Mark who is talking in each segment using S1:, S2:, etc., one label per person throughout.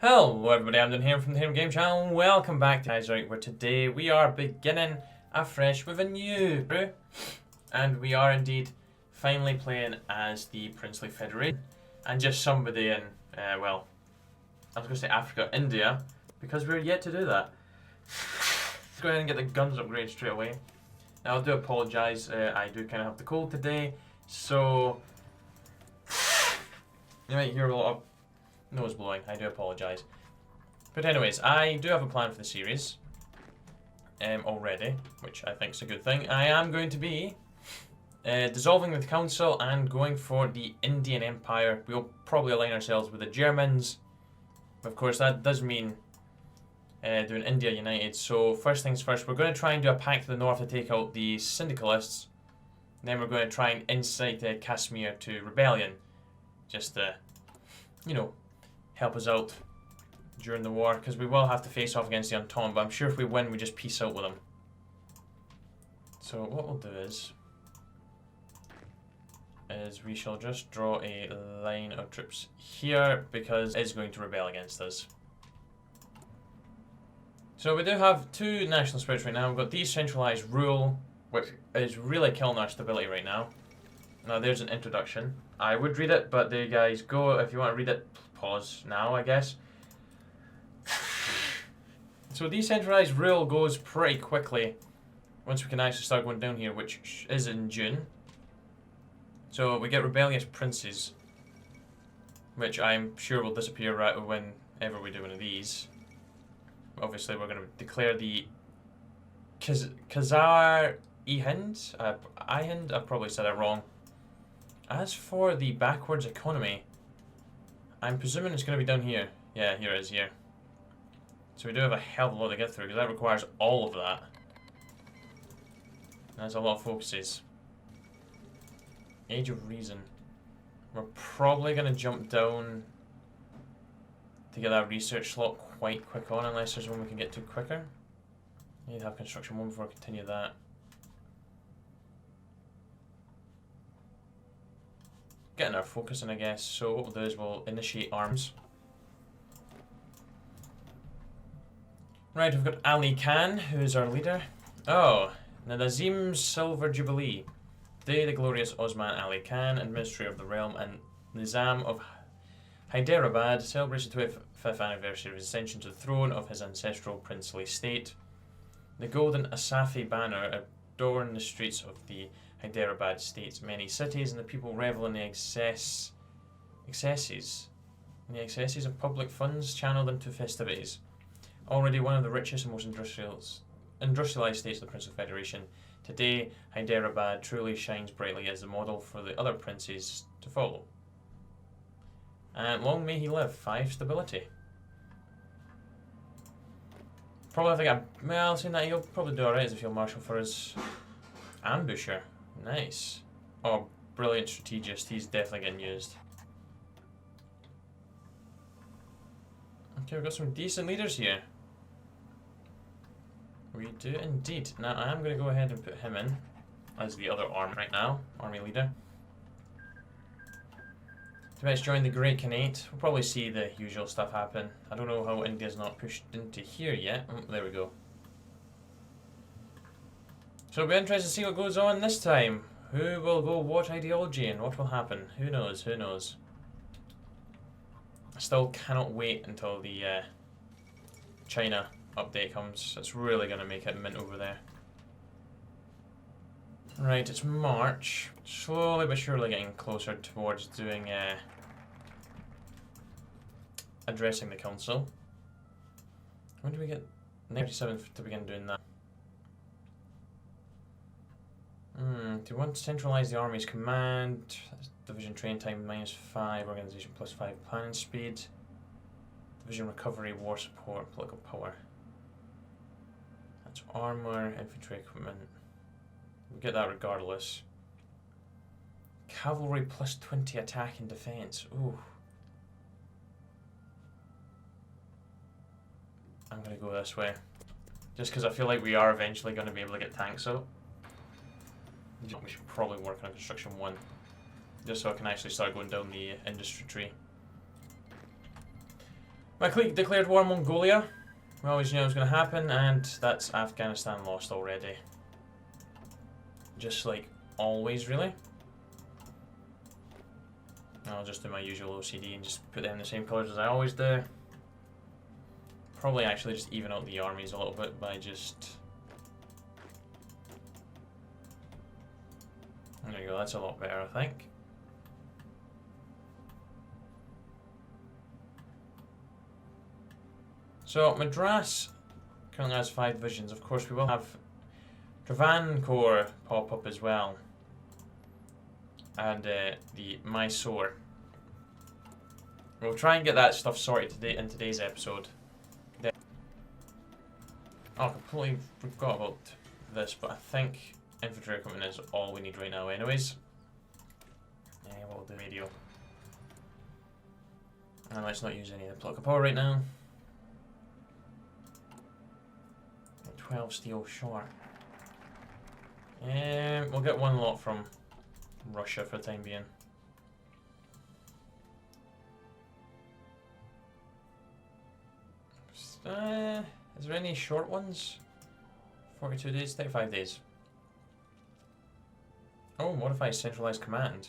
S1: Hello everybody, I'm Dan here from the Hero Game Channel. Welcome back to Kaiserreich, where today we are beginning afresh with a new brew. And we are indeed finally playing as the Princely Federation. And just somebody in, well, I was going to say Africa, India, because we're yet to do that. Let's go ahead and get the guns upgrade straight away. Now I do apologise, I do kind of have the cold today, so you might hear a lot of nose blowing. I do apologise. But anyways, I do have a plan for the series already, which I think is a good thing. I am going to be dissolving the council and going for the Indian Empire. We'll probably align ourselves with the Germans. Of course, that does mean doing India United. So first things first, we're going to try and do a pact to the north to take out the syndicalists. And then we're going to try and incite Kashmir to rebellion. Just to, you know, help us out during the war, because we will have to face off against the Entente, but I'm sure if we win, we just peace out with them. So what we'll do is we shall just draw a line of troops here, because it's going to rebel against us. So we do have two national spirits right now. We've got decentralized rule, which is really killing our stability right now. Now there's an introduction. I would read it, but there you guys go. If you want to read it, pause now, I guess. So decentralized rule goes pretty quickly once we can actually start going down here, which is in June. So we get rebellious princes, which I'm sure will disappear right whenever we do one of these. Obviously, we're going to declare the Khazar Ihind. I've probably said it wrong. As for the backwards economy, I'm presuming it's going to be down here. Yeah, here it is, here. So we do have a hell of a lot to get through, because that requires all of that. That's a lot of focuses. Age of Reason. We're probably going to jump down to get that research slot quite quick on, unless there's one we can get to quicker. Need to have construction 1 before I continue that. Getting our focus in, I guess. So what we'll do is we'll initiate arms. Right, we've got Ali Khan, who is our leader. Oh, Nizam Silver Jubilee. Today, the glorious Osman Ali Khan, Administrator of the Realm, and Nizam of Hyderabad celebrates the 25th anniversary of his ascension to the throne of his ancestral princely state. The golden Asafi banner adorn the streets of the Hyderabad state's many cities, and the people revel in the excesses of public funds channeled into festivities. Already one of the richest and most industrialized states of the Princely Federation, today Hyderabad truly shines brightly as the model for the other princes to follow. And long may he live. 5 stability. Probably think well, saying that he'll probably do alright as a field marshal for his ambusher. Nice. Oh, brilliant strategist. He's definitely getting used. Okay, we've got some decent leaders here. We do indeed. Now, I am going to go ahead and put him in as the other army right now. Army leader. Let's join the Great Khanate. We'll probably see the usual stuff happen. I don't know how India's not pushed into here yet. Oh, there we go. So it'll be interesting to see what goes on this time. Who will go what ideology and what will happen? Who knows? Who knows? I still cannot wait until the China update comes. It's really going to make it mint over there. Right, it's March. Slowly but surely getting closer towards doing addressing the council. When do we get 97th to begin doing that? Do you want to centralize the army's command? Division train time -5, organization +5, planning speed. Division recovery, war support, political power. That's armor, infantry equipment. We'll get that regardless. Cavalry +20 attack and defense. Ooh. I'm gonna go this way. Just because I feel like we are eventually going to be able to get tanks out. We should probably work on construction 1. Just so I can actually start going down the industry tree. My clique declared war on Mongolia. We always knew it was going to happen, and that's Afghanistan lost already. Just like always, really. I'll just do my usual OCD and just put them in the same colours as I always do. Probably actually just even out the armies a little bit by just... There you go, that's a lot better, I think. So, Madras currently has 5 divisions. Of course, we will have Travancore pop up as well. And the Mysore. We'll try and get that stuff sorted today in today's episode. Oh, I completely forgot about this, but I think infantry equipment is all we need right now anyways. Yeah, we'll do radio. And let's not use any of the political power right now. 12 steel short. We'll get 1 lot from Russia for the time being. Is there any short ones? 42 days, 35 days. Oh, modify centralized command.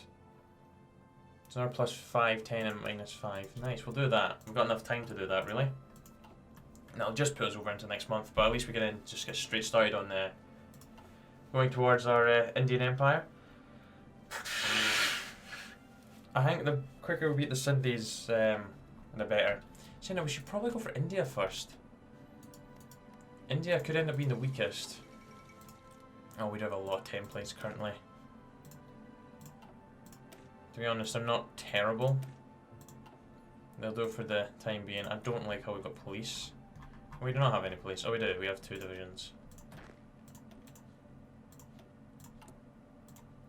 S1: It's another plus 5, 10 and minus 5. Nice, we'll do that. We've got enough time to do that, really. And that'll just put us over into next month, but at least we can just get straight started on going towards our Indian Empire. I think the quicker we beat the Sindhis, the better. So no, we should probably go for India first. India could end up being the weakest. Oh, we do have a lot of templates currently. To be honest, I'm not terrible. They'll do it for the time being. I don't like how we've got police. We do not have any police. Oh, we do. We have 2 divisions.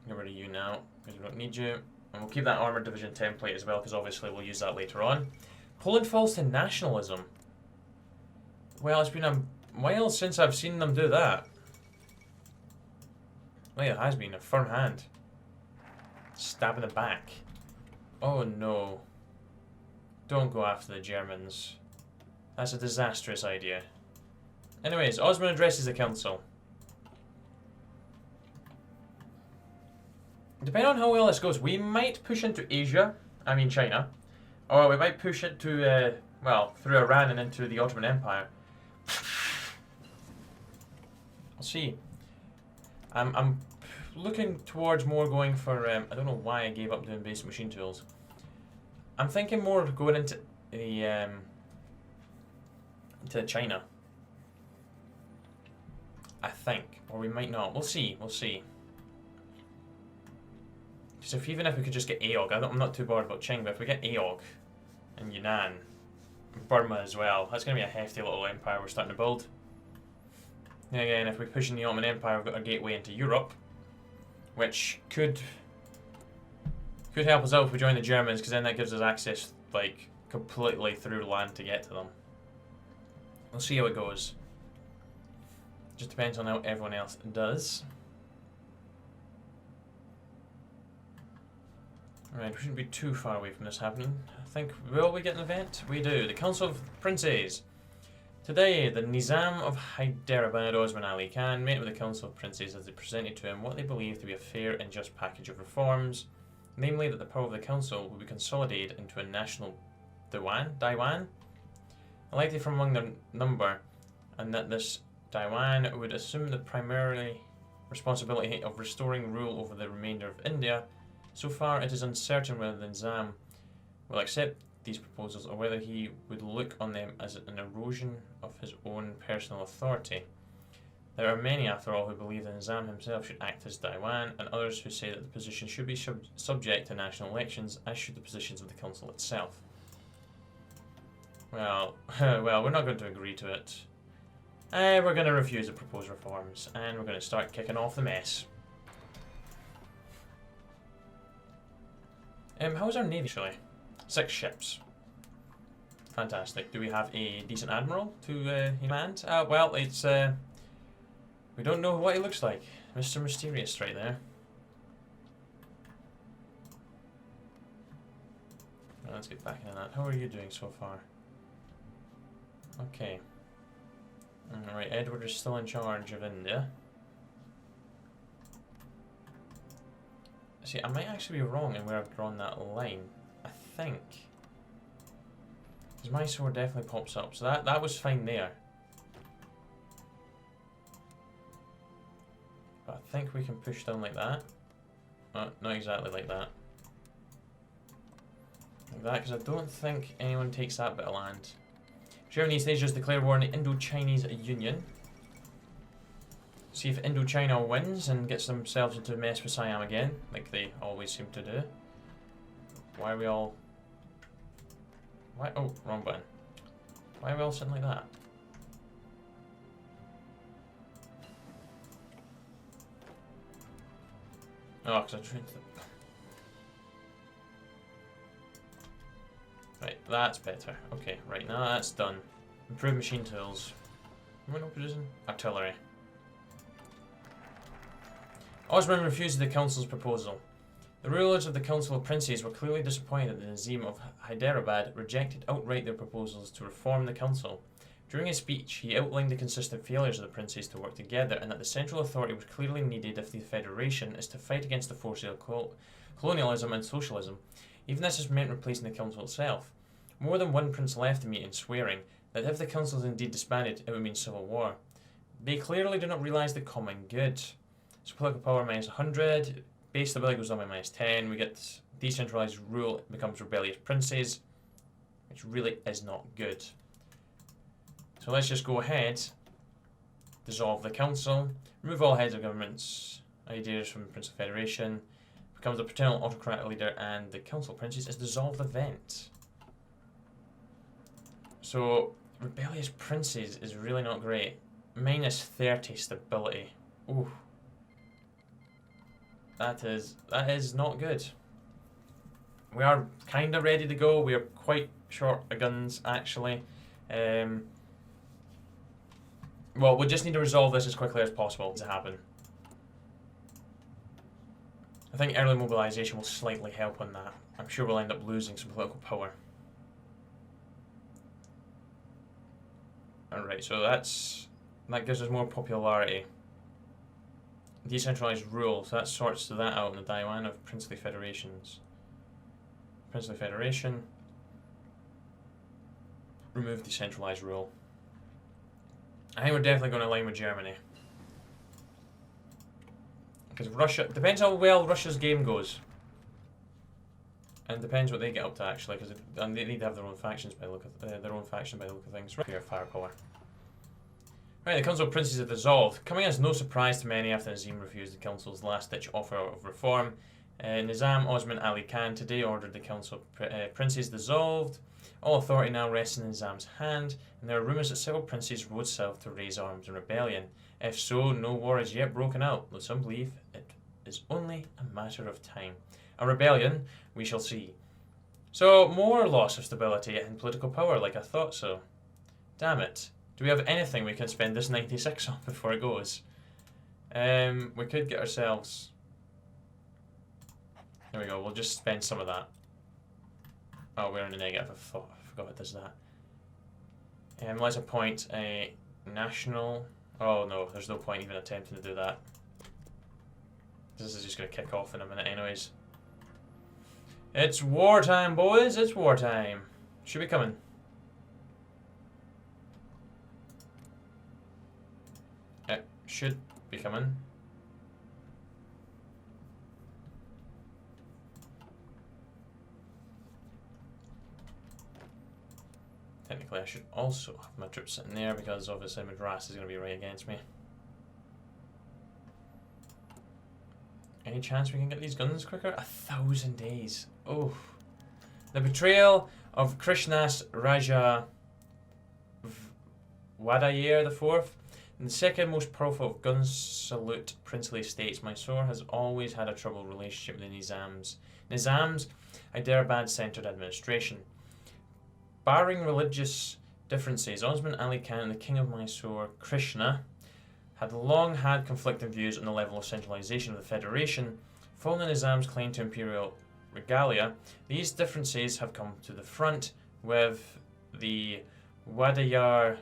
S1: Get rid of you now, because we don't need you. And we'll keep that armoured division template as well, because obviously we'll use that later on. Poland falls to nationalism. Well, it's been a while since I've seen them do that. Well, it has been a firm hand. Stab in the back. Oh no. Don't go after the Germans. That's a disastrous idea. Anyways, Osman addresses the council. Depending on how well this goes, we might push into Asia, I mean China, or we might push into, well, through Iran and into the Ottoman Empire. We'll see. I'm looking towards more going for, I don't know why I gave up doing basic machine tools. I'm thinking more of going into the, to China. I think, or we might not. We'll see, we'll see. Because even if we could just get Aog, I'm not too bothered about Qing, but if we get Aog and Yunnan, Burma as well, that's going to be a hefty little empire we're starting to build. And again, if we push in the Ottoman Empire, we've got a gateway into Europe, which could help us out if we join the Germans, because then that gives us access like completely through land to get to them. We'll see how it goes. Just depends on how everyone else does. Right, we shouldn't be too far away from this happening. I think, will we get an event? We do. The Council of Princes. Today, the Nizam of Hyderabad, Osman Ali Khan, met with the Council of Princes as they presented to him what they believed to be a fair and just package of reforms, namely that the power of the Council will be consolidated into a national Diwan, elected from among their number, and that this Diwan would assume the primary responsibility of restoring rule over the remainder of India. So far, it is uncertain whether the Nizam will accept these proposals or whether he would look on them as an erosion of his own personal authority. There are many, after all, who believe the Nizam himself should act as Diwan, and others who say that the position should be subject to national elections, as should the positions of the council itself. Well, well, we're not going to agree to it. We're going to refuse the proposed reforms, and we're going to start kicking off the mess. How's our navy actually? 6 ships. Fantastic. Do we have a decent admiral to command? Well, it's we don't know what he looks like. Mr. Mysterious right there. Well, let's get back into that. How are you doing so far? Okay. Alright, Edward is still in charge of India. See, I might actually be wrong in where I've drawn that line. I think. Because Mysore definitely pops up, so that was fine there. But I think we can push down like that. Not exactly like that. Like that, because I don't think anyone takes that bit of land. Germany these days just declare war on the Indo-Chinese Union. See if Indochina wins and gets themselves into a mess with Siam again, like they always seem to do. Why are we all... Why? Oh, wrong button. Why are we all sitting like that? Oh, because I tried to... Right, that's better. Okay, right, now that's done. Improve machine tools. We're not producing artillery. Osman refused the council's proposal. The rulers of the Council of Princes were clearly disappointed that the Nizam of Hyderabad rejected outright their proposals to reform the council. During his speech, he outlined the consistent failures of the princes to work together and that the central authority was clearly needed if the federation is to fight against the forces of colonialism and socialism. Even this has meant replacing the council itself. More than one prince left the meeting swearing that if the council is indeed disbanded, it would mean civil war. They clearly do not realise the common good. So political power minus 100, base stability goes down by minus 10, we get decentralised rule, it becomes rebellious princes, which really is not good. So let's just go ahead, dissolve the council, remove all heads of governments, ideas from the Prince of Federation, becomes a paternal autocratic leader, and the council of princes is dissolved event. So rebellious princes is really not great. Minus 30 stability. Ooh. That is not good. We are kind of ready to go. We are quite short of guns, actually. Well, we just need to resolve this as quickly as possible to happen. I think early mobilisation will slightly help on that. I'm sure we'll end up losing some political power. Alright, so that gives us more popularity. Decentralised rule, so that sorts that out in the diwan of princely federations. Princely federation. Remove decentralised rule. I think we're definitely going to align with Germany. Because Russia, depends how well Russia's game goes. And depends what they get up to actually, because they need to have their own factions by the look of things. Pure firepower. Right, the Council of Princes have dissolved, coming as no surprise to many after Nizam refused the Council's last-ditch offer of reform. Nizam Osman Ali Khan today ordered the Council of Princes dissolved. All authority now rests in Nizam's hand, and there are rumours that several princes rode south to raise arms in rebellion. If so, no war is yet broken out, though some believe it is only a matter of time. A rebellion, we shall see. So, more loss of stability and political power, like I thought so. Damn it. Do we have anything we can spend this 96 on before it goes? We could get ourselves... There we go, we'll just spend some of that. Oh, we're in the negative, I forgot it does that. Let's appoint a national... Oh no, there's no point even attempting to do that. This is just going to kick off in a minute anyways. It's wartime, boys, it's wartime. Should be coming. Should be coming. Technically I should also have my troops sitting there because obviously Madras is going to be right against me. Any chance we can get these guns quicker? 1,000 days. Oh. The betrayal of Krishnas Raja Wadayir IV. In the second most powerful of gun-salute princely estates, Mysore has always had a troubled relationship with the Nizam's Hyderabad-centred administration. Barring religious differences, Osman Ali Khan and the King of Mysore, Krishna, had long had conflicting views on the level of centralisation of the federation. Following the Nizam's claim to imperial regalia, these differences have come to the front, with the Wadayar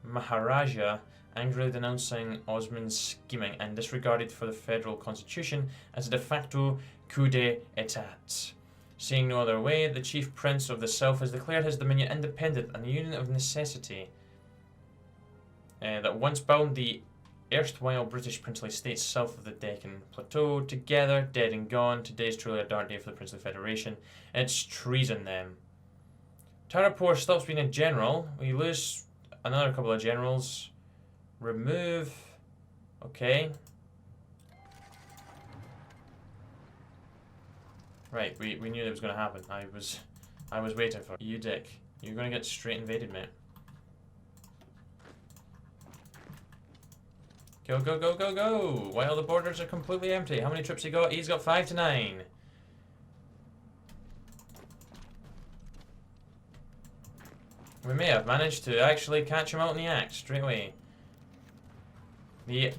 S1: Maharaja angrily denouncing Osman's scheming and disregarded for the federal constitution as a de facto coup d'etat. Seeing no other way, the chief prince of the south has declared his dominion independent and a union of necessity that once bound the erstwhile British princely states south of the Deccan Plateau together, dead and gone. Today's truly a dark day for the Princely Federation. It's treason then. Tarapur stops being a general. We lose another couple of generals. Remove. Okay. Right, we knew that was going to happen. I was waiting for it. You dick. You're going to get straight invaded, mate. Go, go, go, go, go! While the borders are completely empty. How many troops he got? He's got 5 to 9. We may have managed to actually catch him out in the act straight away. The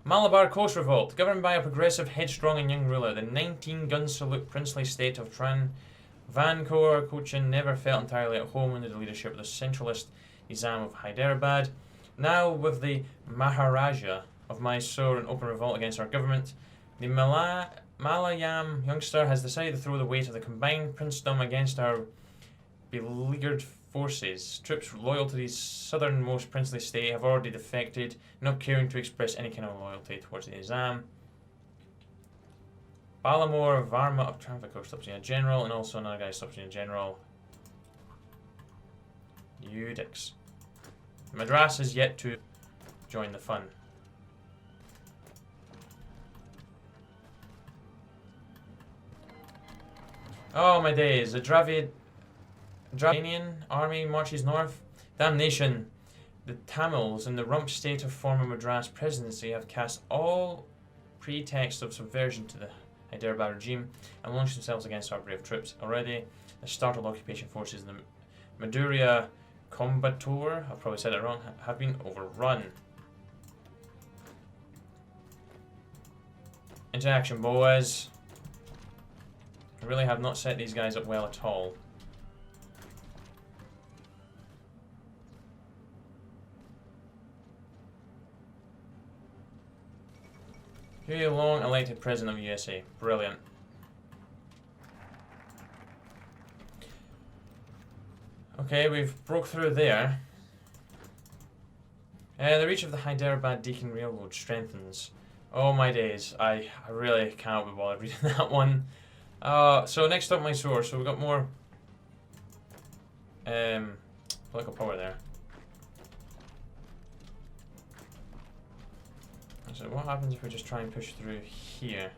S1: Malabar Coast Revolt, governed by a progressive, headstrong and young ruler, the 19-gun salute princely state of Travancore Cochin never felt entirely at home under the leadership of the centralist Nizam of Hyderabad. Now, with the Maharaja of Mysore in open revolt against our government, the Malayam youngster has decided to throw the weight of the combined princedom against our beleaguered forces. Troops loyal to the southernmost princely state have already defected, not caring to express any kind of loyalty towards the Nizam. Balamor Varma of Travancore stops being a general, and also another guy stops being a general. You dicks. Madras is yet to join the fun. Oh my days, the Dravidian army marches north. Damnation! The Tamils in the rump state of former Madras presidency have cast all pretext of subversion to the Hyderabad regime and launched themselves against our brave troops. Already, the startled occupation forces in the Maduria Combator, I've probably said it wrong, have been overrun. Into action, boys. I really have not set these guys up well at all. Huey Long elected president of USA. Brilliant. Okay, we've broke through there. The reach of the Hyderabad Deccan Railroad strengthens. Oh my days, I really cannot be bothered reading that one. So next up, Mysore. So we've got more political power there. So what happens if we just try and push through here?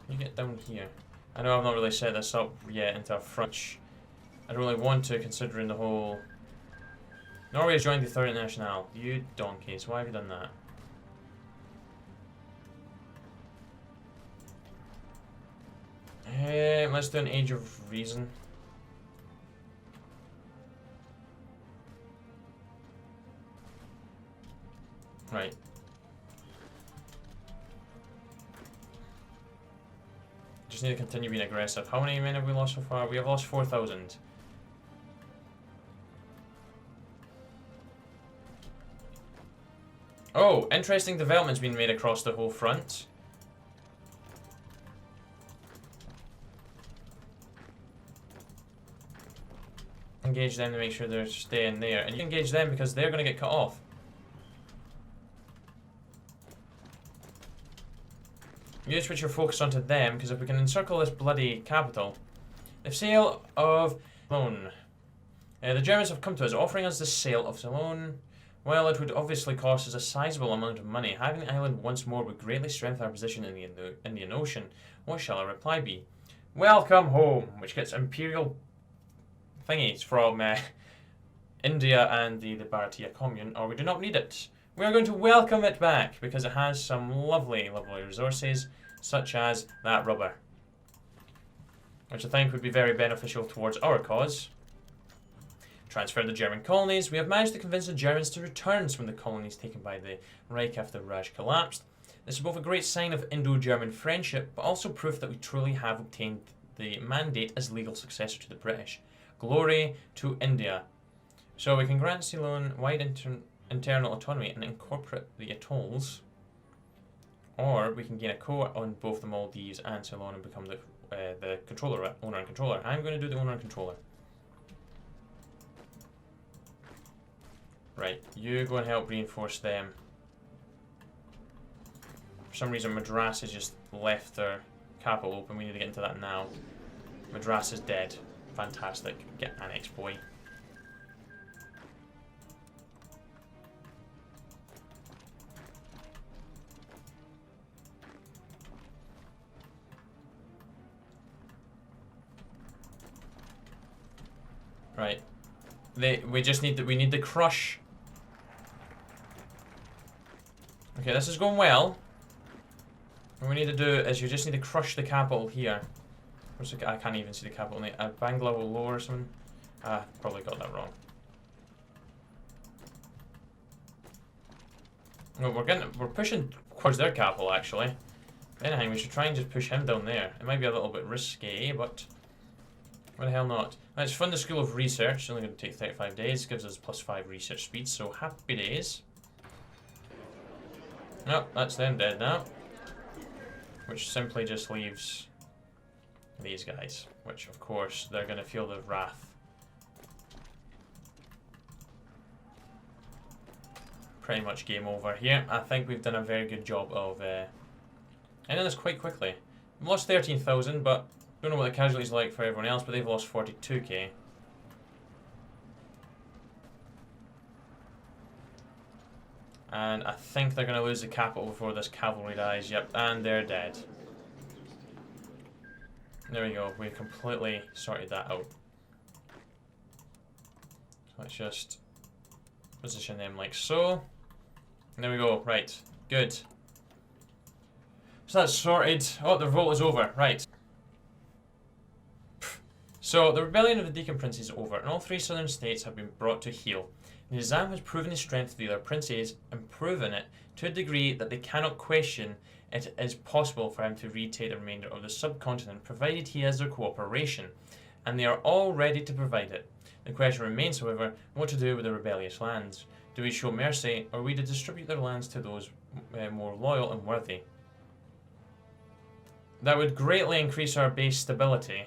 S1: You get down here. I know I've not really set this up yet into a front. I don't really want to, considering the whole... Norway has joined the Third International. You donkeys, why have you done that? Let's do an Age of Reason. Right. Just need to continue being aggressive. How many men have we lost so far? We have lost 4,000. Oh, interesting developments being made across the whole front. Engage them to make sure they're staying there. And you engage them because they're going to get cut off. You switch your focus onto them, because if we can encircle this bloody capital. The sale of Ceylon. The Germans have come to us, offering us the sale of Ceylon. While it would obviously cost us a sizable amount of money, having the island once more would greatly strengthen our position in the Indian Ocean. What shall our reply be? Welcome home, which gets imperial thingies from India and the Bharatiya Commune, or we do not need it. We are going to welcome it back because it has some lovely, lovely resources, such as that rubber, which I think would be very beneficial towards our cause. Transfer the German colonies. We have managed to convince the Germans to return some of the colonies taken by the Reich after Raj collapsed. This is both a great sign of Indo-German friendship, but also proof that we truly have obtained the mandate as legal successor to the British. Glory to India. So we can grant Ceylon wide internal autonomy and incorporate the atolls, or we can gain a core on both the Maldives and Ceylon and become the controller, owner and controller. I'm going to do the owner and controller. Right, you go and help reinforce them. For some reason Madras has just left their capital open. We need to get into that now. Madras is dead. Fantastic. Get annexed, boy. Right. We need to crush. Okay, this is going well. What we need to do is you just need to crush the capital here. I can't even see the capital name. Bangla will lower or something. Probably got that wrong. No, we're pushing towards their capital actually. If anything, we should try and just push him down there. It might be a little bit risky, but why the hell not? Let's fund the School of Research. It's only going to take 35 days. Gives us +5 research speed, so happy days. Nope, that's them dead now. Which simply just leaves these guys, which of course they're going to feel the wrath. Pretty much game over here. I think we've done a very good job of ending this quite quickly. We've lost 13,000, but don't know what the casualties are like for everyone else, but they've lost 42k. And I think they're going to lose the capital before this cavalry dies. Yep, and they're dead. There we go. We completely sorted that out. Let's just position them like so. And there we go. Right. Good. So that's sorted. Oh, the revolt is over. Right. So the rebellion of the Deccan Princes is over, and all 3 southern states have been brought to heel. Nizam has proven his strength to the other princes, and proven it to a degree that they cannot question it is possible for him to retake the remainder of the subcontinent, provided he has their cooperation, and they are all ready to provide it. The question remains, however, what to do with the rebellious lands. Do we show mercy, or are we to distribute their lands to those more loyal and worthy? That would greatly increase our base stability.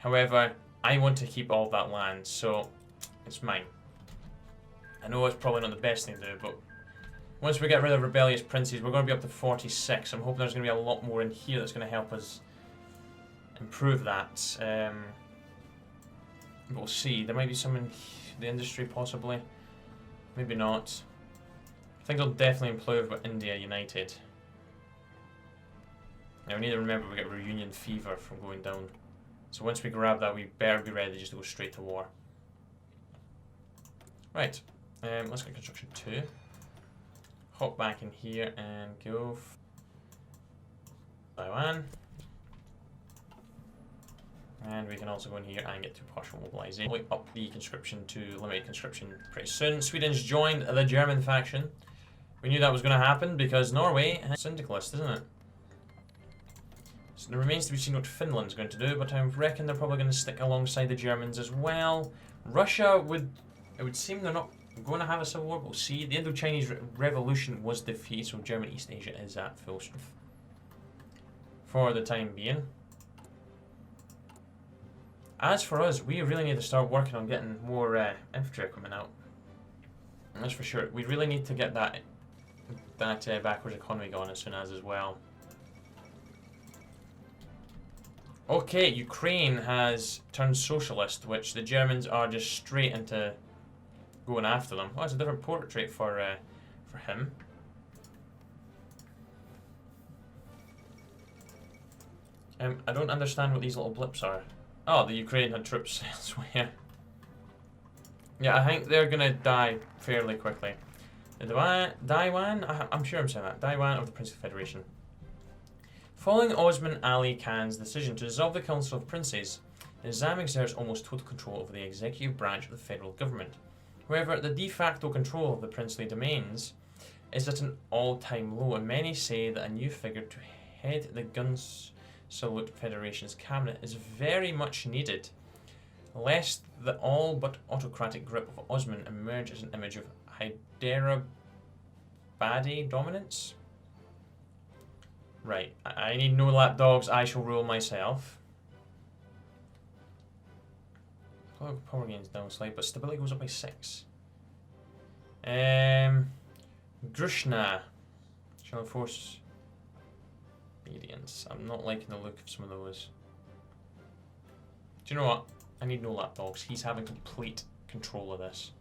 S1: However, I want to keep all that land, so it's mine. I know it's probably not the best thing to do, but once we get rid of rebellious princes, we're going to be up to 46. I'm hoping there's going to be a lot more in here that's going to help us improve that. We'll see. There might be some in the industry, possibly. Maybe not. I think they'll definitely improve with India united. Now we need to remember we get reunion fever from going down. So once we grab that, we better be ready just to go straight to war. Right, let's get construction 2. Hop back in here and go Taiwan. And we can also go in here and get to partial mobilization. We'll up the conscription to limited conscription pretty soon. Sweden's joined the German faction. We knew that was going to happen because Norway has syndicalist, isn't it? So it remains to be seen what Finland's going to do, but I reckon they're probably going to stick alongside the Germans as well. Russia it would seem they're not going to have a civil war, but we'll see. The Indo-Chinese Revolution was defeated, so German East Asia is at full strength for the time being. As for us, we really need to start working on getting more infantry equipment out. That's for sure. We really need to get that backwards economy going as soon as well. Okay, Ukraine has turned socialist, which the Germans are just straight into going after them. Oh, it's a different portrait for him. I don't understand what these little blips are. Oh, the Ukraine had troops elsewhere. Yeah, I think they're gonna die fairly quickly. The Daiwan? I'm sure I'm saying that. Daiwan of the Princely Federation. Following Osman Ali Khan's decision to dissolve the Council of Princes, Nizam exerts almost total control over the executive branch of the federal government. However, the de facto control of the princely domains is at an all-time low, and many say that a new figure to head the Gunsalute Federation's cabinet is very much needed. lest the all but autocratic grip of Osman emerge as an image of Hyderabadi dominance. Right, I need no lapdogs, I shall rule myself. Power gains down slight, but stability goes up by 6. Grushna shall enforce obedience. I'm not liking the look of some of those. Do you know what? I need no lapdogs. He's having complete control of this.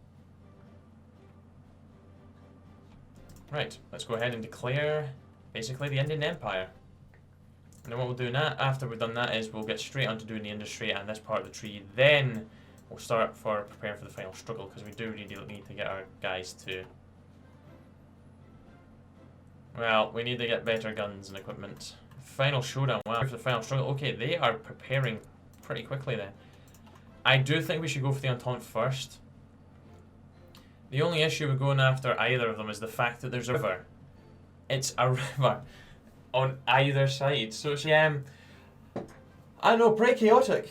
S1: Right, let's go ahead and declare basically the Indian Empire. And then what we'll do now, after we've done that, is we'll get straight on to doing the industry and this part of the tree. Then we'll start for preparing for the final struggle, because we do really need to get our guys to... Well, we need to get better guns and equipment. Final showdown, wow, for the final struggle. Okay, they are preparing pretty quickly then. I do think we should go for the Entente first. The only issue with going after either of them is the fact that there's a river. It's a river on either side. So it's, I know, pretty chaotic.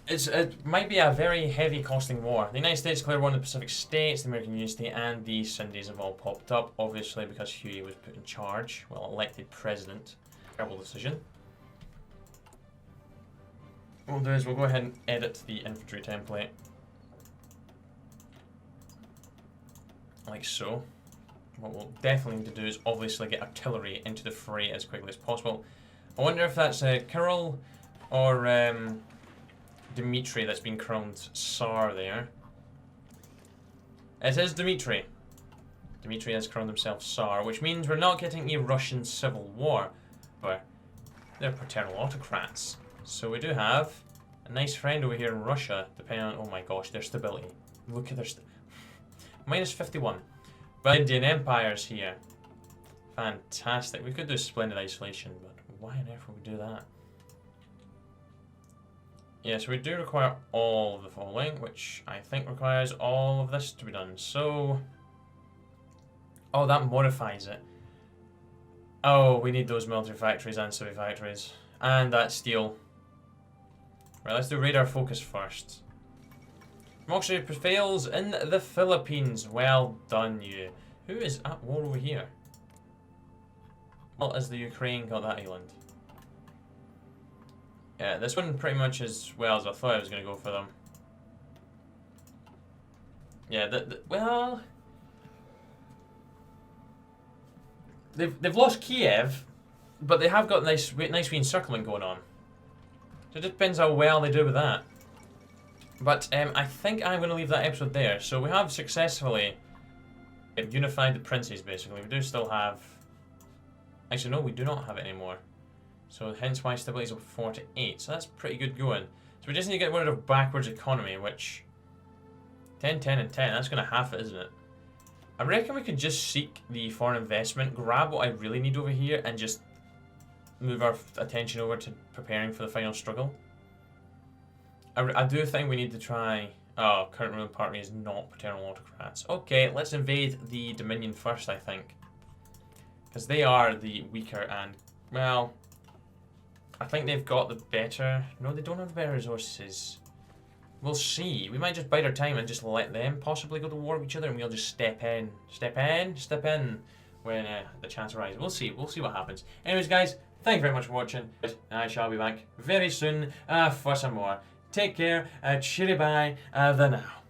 S1: It might be a very heavy costing war. The United States declared war on the Pacific States, the American Union State, and the Sundays have all popped up, obviously because Huey was put in charge, well, elected president. Terrible decision. What we'll do is we'll go ahead and edit the infantry template. Like so. What we'll definitely need to do is obviously get artillery into the fray as quickly as possible. I wonder if that's Kirill or Dmitry that's been crowned Tsar there. It is Dmitry. Dmitry has crowned himself Tsar, which means we're not getting a Russian civil war, but they're paternal autocrats. So we do have a nice friend over here in Russia, depending on, oh my gosh, their stability. Look at their minus 51. But Indian Empire's here. Fantastic. We could do splendid isolation, but why on earth would we do that? Yeah, so we do require all of the following, which I think requires all of this to be done. So, oh, that modifies it. Oh, we need those military factories and civil factories. And that steel. Right, let's do radar focus first. Democracy prevails in the Philippines. Well done, you. Who is at war over here? Well, as the Ukraine got that island. Yeah, this one pretty much as well as I thought I was going to go for them. Yeah, well... They've lost Kiev, but they have got nice wee encirclement going on. So it just depends how well they do with that. But I think I'm going to leave that episode there. So we have successfully unified the princes, basically. We do still have... Actually, no, we do not have it anymore. So hence why stability is up 4 to 8. So that's pretty good going. So we just need to get rid of backwards economy, which... 10, 10, and 10. That's going to half it, isn't it? I reckon we could just seek the foreign investment, grab what I really need over here, and just move our attention over to preparing for the final struggle. I do think we need to try... Oh, current ruling party is not paternal autocrats. Okay, let's invade the Dominion first, I think. Because they are the weaker and... Well... I think they've got the better... No, they don't have the better resources. We'll see. We might just bide our time and just let them possibly go to war with each other, and we'll just step in. Step in when the chance arises. We'll see. We'll see what happens. Anyways, guys, thank you very much for watching. I shall be back very soon for some more. Take care. Cheery bye. The now.